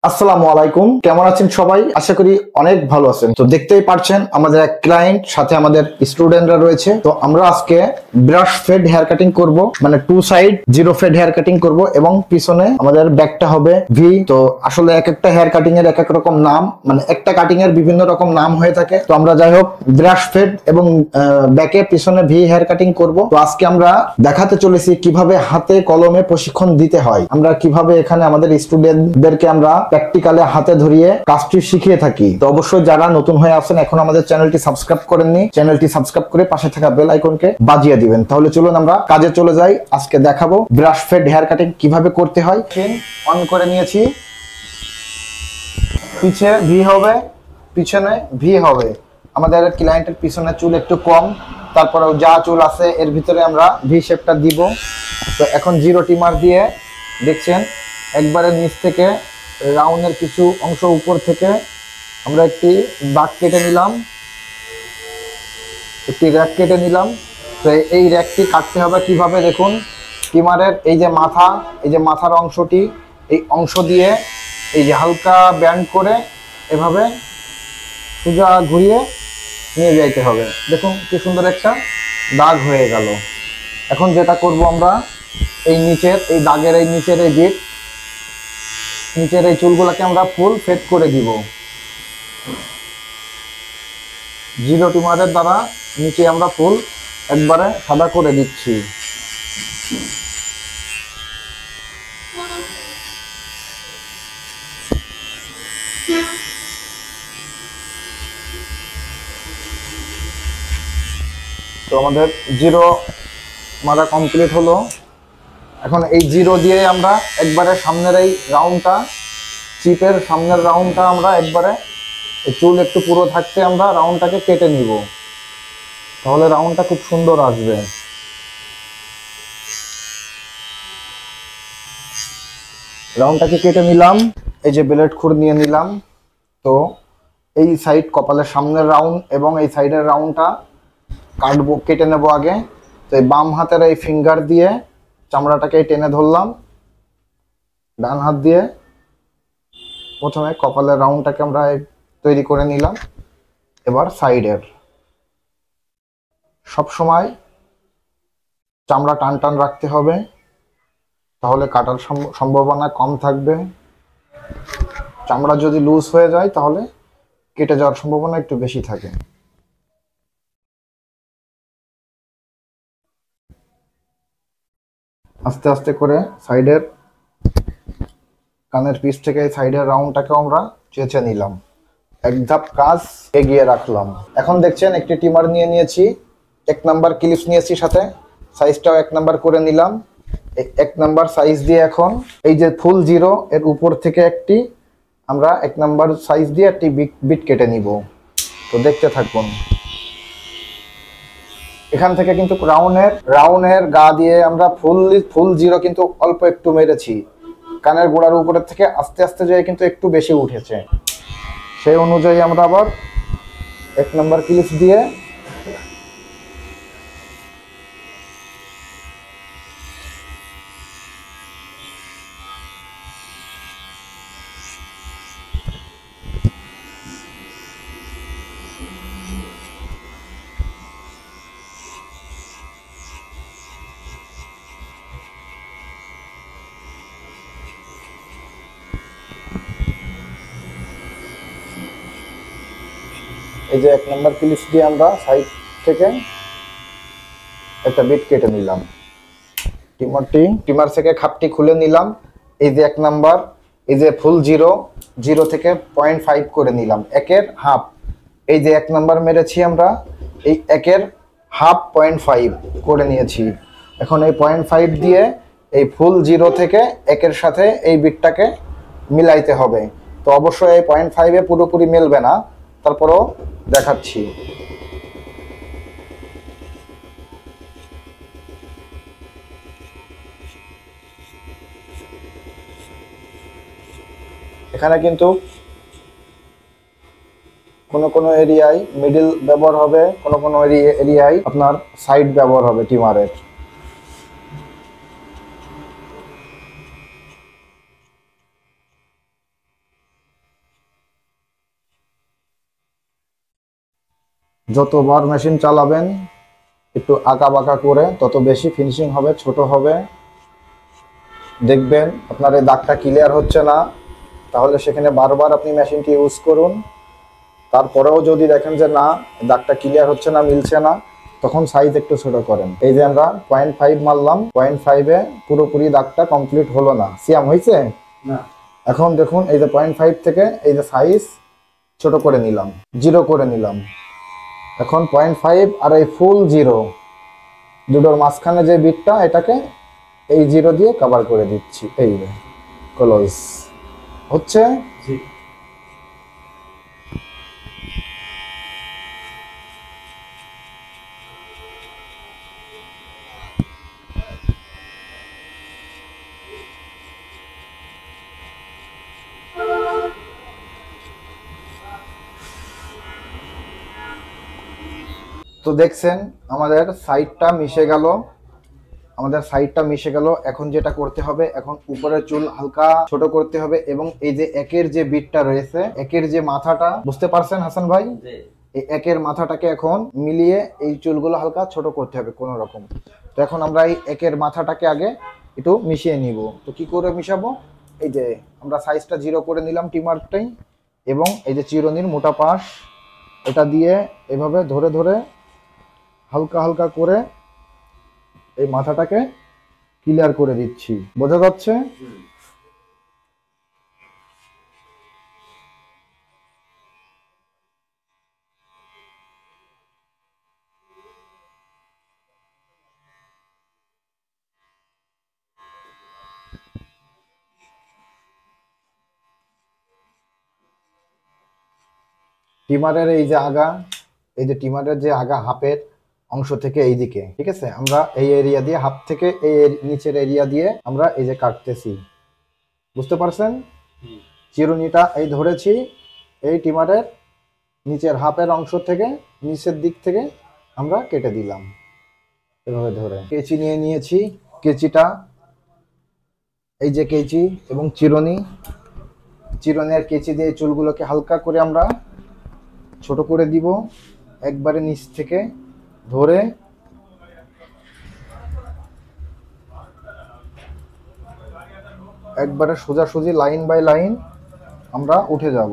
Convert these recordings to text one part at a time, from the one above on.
আসসালামু আলাইকুম, কেমন আছেন সবাই? আশা করি অনেক ভালো আছেন। তো দেখতেই পাচ্ছেন আমাদের এক ক্লায়েন্ট সাথে আমাদের স্টুডেন্টরা রয়েছে। তো আমরা আজকে ব্রাশ ফেড হেয়ার কাটিং করব, মানে two side zero fade hair cutting করব এবং পিছনে আমাদের ব্যাকটা হবে ভি। তো আসলে এক একটা হেয়ার কাটিং এর এক এক রকম নাম, মানে একটা কাটিং এর বিভিন্ন রকম নাম হয়ে থাকে। তো আমরা যাই হোক ব্রাশ ফেড এবং ব্যাকে পিছনে ভি হেয়ার কাটিং করব। তো আজকে আমরা দেখাতে চলেছি কিভাবে হাতে কলমে প্রশিক্ষণ দিতে হয়, আমরা কিভাবে এখানে আমাদের স্টুডেন্টদেরকে আমরা প্র্যাকটিক্যালে হাতে ধরিয়ে কাজটি শিখিয়ে থাকি। তো অবশ্যই যারা নতুন হয়ে আছেন এখন আমাদের চ্যানেলটি সাবস্ক্রাইব করেননি, চ্যানেলটি সাবস্ক্রাইব করে পাশে থাকা বেল আইকনকে বাজিয়ে দিবেন। তাহলে চলুন আমরা কাজে চলে যাই। আজকে দেখাবো ব্রাশ ফেড হেয়ার কাটিং কিভাবে করতে হয়। অন করে নিয়েছি, পিছে ভি হবে, পিছনে ভি হবে। আমাদের ক্লায়েন্টের পিছনে চুল একটু কম, তারপরেও যা চুল আছে এর ভিতরে আমরা ভি শেপটা দিব। তো এখন জিরো টিমার দিয়ে দেখছেন একবারে নিচ থেকে রাউন্ডের কিছু অংশ উপর থেকে আমরা একটি দাগ কেটে নিলাম, একটি র্যাক কেটে নিলাম। তো এই র্যাকটি কাটতে হবে কিভাবে দেখুন, টিমারের এই যে মাথা, এই যে মাথার অংশটি, এই অংশ দিয়ে এই যে হালকা ব্যান্ড করে এভাবে সোজা ঘুরিয়ে নিয়ে যাইতে হবে। দেখুন কি সুন্দর একটা দাগ হয়ে গেল। এখন যেটা করব আমরা এই নিচের এই দাগের এই নিচের এই বিট, নিচের এই চুলগুলোকে আমরা ফুল ফেড করে দিব জিরো টিমারের দ্বারা। নিচে আমরা ফুল একবারে সাদা করে দিচ্ছি। তো আমাদের জিরো মারা কমপ্লিট হলো। এখন এই জিরো দিয়ে আমরা একবারে সামনের এই রাউন্ডটা, চিপের সামনের রাউন্ডটা আমরা একবারে চুল একটু পুরো থাকতে আমরা রাউন্ডটাকে কেটে নিব, তাহলে রাউন্ডটা খুব সুন্দর আসবে। রাউন্ডটাকে কেটে নিলাম, এই যে ব্লেড খুর নিয়ে নিলাম। তো এই সাইড কপালের সামনের রাউন্ড এবং এই সাইডের রাউন্ডটা কাটবো, কেটে নেব আগে। তো এই বাম হাতের এই ফিঙ্গার দিয়ে চামড়াটাকে টেনে ধরলাম, ডান হাত দিয়ে প্রথমে কপালের রাউন্ডটাকে আমরা তৈরি করে নিলাম। এবার সাইডের সব সময় চামড়া টান টান রাখতে হবে, তাহলে কাটার সম্ভাবনা কম থাকবে। চামড়া যদি লুজ হয়ে যায় তাহলে কেটে যাওয়ার সম্ভাবনা একটু বেশি থাকে। আস্তে আস্তে করে সাইডের কানের পিস থেকে সাইডের রাউন্ডটাকে আমরা চেঁচে নিলাম, এক ধাপ কাজ এগিয়ে রাখলাম। এখন দেখছেন একটি টিমার নিয়ে নিয়েছি, 1 নাম্বার ক্লিপস নিয়েছি, সাথে সাইজটাও 1 নাম্বার করে নিলাম। 1 নাম্বার সাইজ দিয়ে এখন এই যে ফুল জিরো এর উপর থেকে একটি আমরা 1 নাম্বার সাইজ দিয়ে একটি বিট কেটে নিব। তো দেখতে থাকুন। এখান থেকে কিন্তু রাউন্ডের গা দিয়ে আমরা ফুল জিরো কিন্তু অল্প একটু মেরেছি, কানের গোড়ার উপরের থেকে আস্তে আস্তে যেয়ে কিন্তু একটু বেশি উঠেছে। সেই অনুযায়ী আমরা আবার 1 নাম্বার ক্লিপ দিয়ে এই যে 1 নাম্বার ক্লিপ দিয়ে আমরা সাইড থেকে একটা বিট কেটে নিলাম। টিমার থেকে খাপটি খুলে নিলাম। এই যে 1 নাম্বার, এই যে ফুল জিরো থেকে 0.5 করে নিলাম, 1-এর হাফ। এই যে 1 নাম্বার মেরেছি আমরা, এই 1-এর হাফ 0.5 করে নিয়েছি। এখন এই 0.5 দিয়ে এই ফুল জিরো থেকে 1-এর সাথে এই বিটটাকে মিলাইতে হবে। তো অবশ্যই এই 0.5-এ পুরোপুরি মিলবে না, তারপরও দেখাচ্ছি। এখানে কিন্তু কোনো এরিয়ায় মিডল ব্যবহার হবে, কোনো এরিয়ায় আপনার সাইড ব্যবহার হবে টিমারের। যতবার মেশিন চালাবেন একটু আঁকা বাঁকা করে তত বেশি ফিনিশিং হবে, ছোট হবে। দেখবেন আপনার এই দাগটা ক্লিয়ার হচ্ছে না, তাহলে সেখানে বারবার আপনি মেশিনটি ইউজ করুন। তারপরেও যদি দেখেন যে না, দাগটা ক্লিয়ার হচ্ছে না, মিলছে না, তখন সাইজ একটু ছোট করেন। এই যে আমরা 0.5 মারলাম, 0.5-এ পুরোপুরি দাগটা কমপ্লিট হলো না। সিয়াম হয়েছে না। এখন দেখুন এই যে 0.5 থেকে এই যে সাইজ ছোট করে নিলাম, 0 করে নিলাম। এখন 0.5 আর এই ফুল 0, দুটোর মাঝখানে যে বিটটা, এটাকে এই 0 দিয়ে কভার করে দিচ্ছি। এই যে ক্লোজ হচ্ছে। তো দেখছেন আমাদের সাইডটা মিশে গেল, এখন যেটা করতে হবে, এখন উপরের চুল হালকা ছোট করতে হবে, এবং এই যে একের যে বিটটা রয়েছে, একের যে মাথাটা, বুঝতে পারছেন হাসান ভাই? এই একের মাথাটাকে এখন মিলিয়ে এই চুলগুলো হালকা ছোট করতে হবে কোন রকম। তো এখন আমরা এই একের মাথাটাকে আগে একটু মিশিয়ে নিব। তো কি করে মিশাবো? এই যে আমরা সাইজটা 0 করে নিলাম টিমারটাই, এবং এই যে চিরুনির মোটা পাশ, এটা দিয়ে এভাবে ধরে ধরে হালকা হালকা করে এই মাথাটাকে ক্লিয়ার করে দিচ্ছি। বোঝা যাচ্ছে? টিমারের এই যে আগা, এই যে টিমারের যে আগা হাফের অংশ থেকে এই দিকে, ঠিক আছে, আমরা এই এরিয়া দিয়ে, হাফ থেকে এই নিচের এরিয়া দিয়ে আমরা এই যে কাটতেছি। বুঝতে পারছেন? চিরুনিটা এই ধরেছি এই টিমারের নিচের হাফের অংশ থেকে, নিচের দিক থেকে আমরা কেটে দিলাম এভাবে ধরে। কেচি নিয়ে নিয়েছি, কেচিটা, এই যে কেচি এবং চিরুনির কেচি দিয়ে চুলগুলোকে হালকা করে আমরা ছোট করে দিব, একবারে নিচ থেকে ধরে একবারে সোজাসুজি লাইন বাই লাইন আমরা উঠে যাব।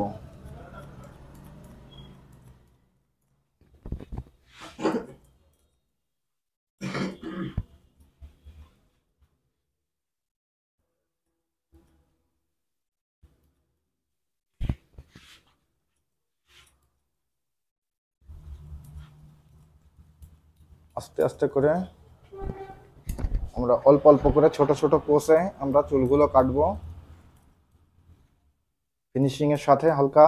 আস্তে আস্তে করে আমরা অল্প অল্প করে ছোট ছোট কোষে আমরা চুলগুলো কাটবো, ফিনিশিং এর সাথে হালকা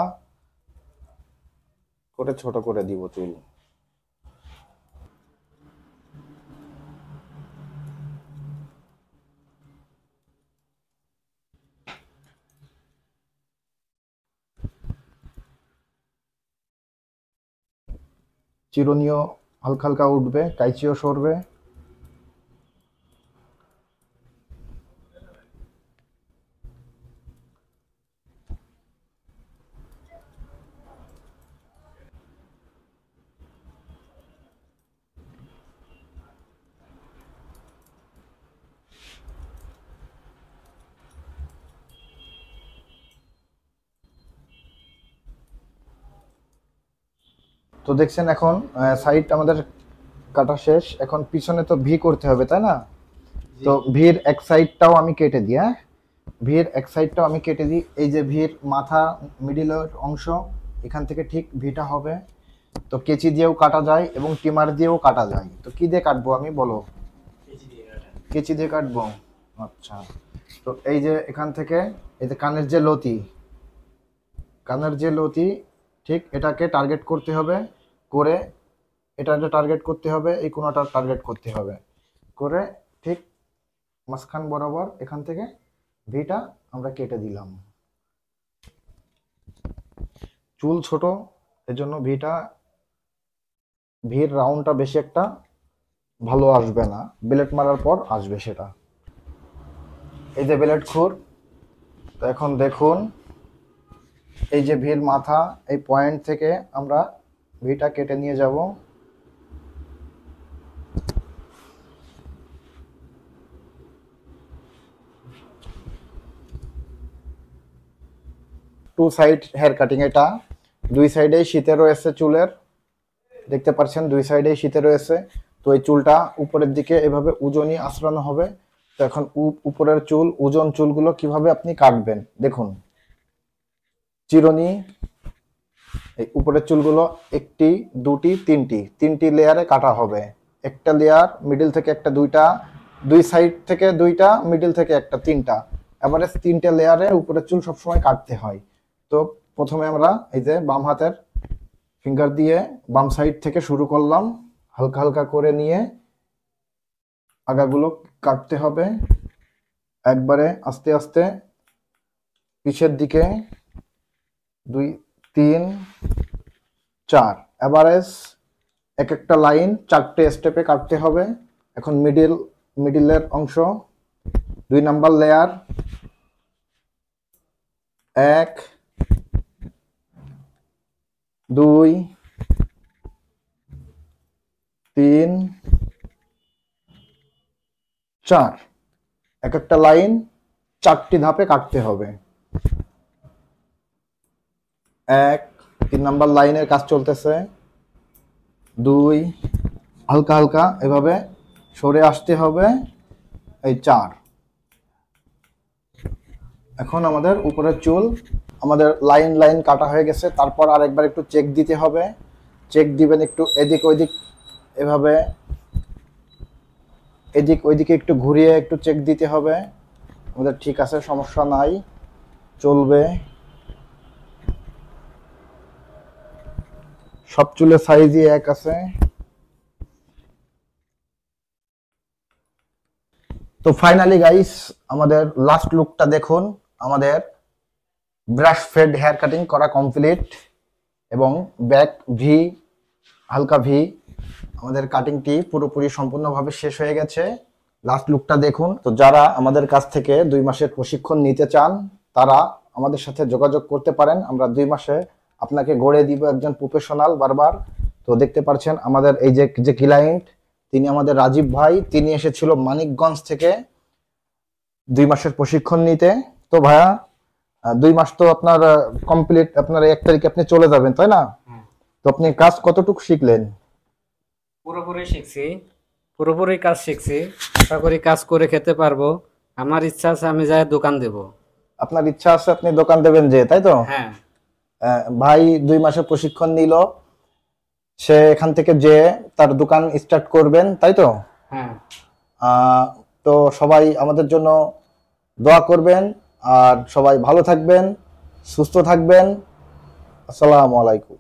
করে ছোট করে দিব চুল। চিরুনিও হালকা হালকা উঠবে, কাইচিও সরবে। তো দেখছেন এখন সাইড আমাদের কাটা শেষ। এখন পিছনে তো ভি করতে হবে, তাই না? তো ভির এক সাইডটাও আমি কেটে দিই। হ্যাঁ, ভির এক সাইডটাও আমি কেটে দিই। এই যে ভির মাথা মিডিলের অংশ, এখান থেকে ঠিক ভিটা হবে। তো কেচি দিয়েও কাটা যায় এবং টিমার দিয়েও কাটা যায়। তো কি দিয়ে কাটবো আমি, বলো? কেচি দিয়ে কাটবো। আচ্ছা, তো এই যে এখান থেকে এই যে কানের যে লতি, ঠিক এটাকে টার্গেট করতে হবে, করে এটাকে টার্গেট করতে হবে, এই কোণাটা টার্গেট করতে হবে, করে ঠিক মাঝখান বরাবর এখান থেকে ভিটা আমরা কেটে দিলাম। চুল ছোট, এজন্য ভির রাউন্ডটা বেশি একটা ভালো আসবে না, ব্লেড মারার পর আসবে সেটা। এই যে ব্লেড খুর। তো এখন দেখুন এই যে ভির মাথা, এই পয়েন্ট থেকে আমরা ভিটা কেটে নিয়ে যাব। টু সাইড হেয়ার কাটিং, এটা দুই সাইডেই শীতে রয়েছে চুলের, দেখতে পাচ্ছেন দুই সাইডেই শীতে রয়েছে। তো এই চুলটা উপরের দিকে এভাবে উজনি আঁচড়ানো হবে। তো এখন উপরের চুল, ওজন চুলগুলো কিভাবে আপনি কাটবেন দেখুন। চিরুনি, এই উপরের চুলগুলো একটি, দুটি, তিনটি লেয়ারে কাটা হবে। একটা লেয়ার, মিডিল থেকে একটা, দুইটা, দুই সাইড থেকে দুইটা, মিডিল থেকে একটা, তিনটা, এভারেজ তিনটে লেয়ারে উপরের চুল সবসময় কাটতে হয়। তো প্রথমে আমরা এই যে বাম হাতের ফিঙ্গার দিয়ে বাম সাইড থেকে শুরু করলাম, হালকা হালকা করে নিয়ে আগাগুলো কাটতে হবে একবারে আস্তে আস্তে পিছের দিকে। 2, 3, 4, এভারেজ এক একটা লাইন 4টে স্টেপে কাটতে হবে। এখন মিডিলের অংশ 2 নাম্বার লেয়ার, 1, 2, 3, 4, এক একটা লাইন 4টি ধাপে কাটতে হবে। 1, 3 নাম্বার লাইনের কাজ চলতেছে, 2, হালকা হালকা এভাবে সরে আসতে হবে, এই 4। এখন আমাদের উপরের চুল আমাদের লাইন লাইন কাটা হয়ে গেছে। তারপর আরেকবার একটু চেক দিতে হবে, চেক দিবেন একটু এদিক ওইদিক, এভাবে এদিক ওইদিকে একটু ঘুরিয়ে একটু চেক দিতে হবে আমাদের ঠিক আছে, সমস্যা নাই, চলবে। সব চুলের সাইজই এক আছে। তো ফাইনালি গাইস আমাদের লাস্ট লুকটা দেখুন। আমাদের ব্রাশ ফেড হেয়ার কাটিং করা কমপ্লিট এবং ব্যাক ভি, হালকা ভি, আমাদের কাটিংটি পুরোপুরি সম্পূর্ণভাবে শেষ হয়ে গেছে। লাস্ট লুকটা দেখুন। তো যারা আমাদের কাছ থেকে 2 মাসের প্রশিক্ষণ নিতে চান তারা আমাদের সাথে যোগাযোগ করতে পারেন। আমরা 2 মাসে আপনাকে গড়ে দিব একজন প্রফেশনাল বারবার। তো দেখতে পাচ্ছেন আমাদের এই যে ক্লায়েন্ট, তিনি আমাদের রাজীব ভাই, তিনি এসেছিল মানিকগঞ্জ থেকে 2 মাসের প্রশিক্ষণ নিতে। তো ভাইয়া 2 মাস তো আপনার কমপ্লিট, আপনার 1 তারিখে আপনি চলে যাবেন তাই না? তো আপনি কাজ কতটুকু শিখলেন? পুরোপুরি শিখছি, পুরোপুরি কাজ শিখছি। আশা করি কাজ করে খেতে পারবো। আমার ইচ্ছা আছে আমি যাই দোকান দেব। আপনার ইচ্ছা আছে আপনি দোকান দেবেন যে, তাই তো? হ্যাঁ। ভাই 2 মাসের প্রশিক্ষণ নিল, সে এখান থেকে যে তার দোকান স্টার্ট করবেন তাই তো? হ্যাঁ। তো সবাই আমাদের জন্য দোয়া করবেন আর সবাই ভালো থাকবেন, সুস্থ থাকবেন। আসসালামু আলাইকুম।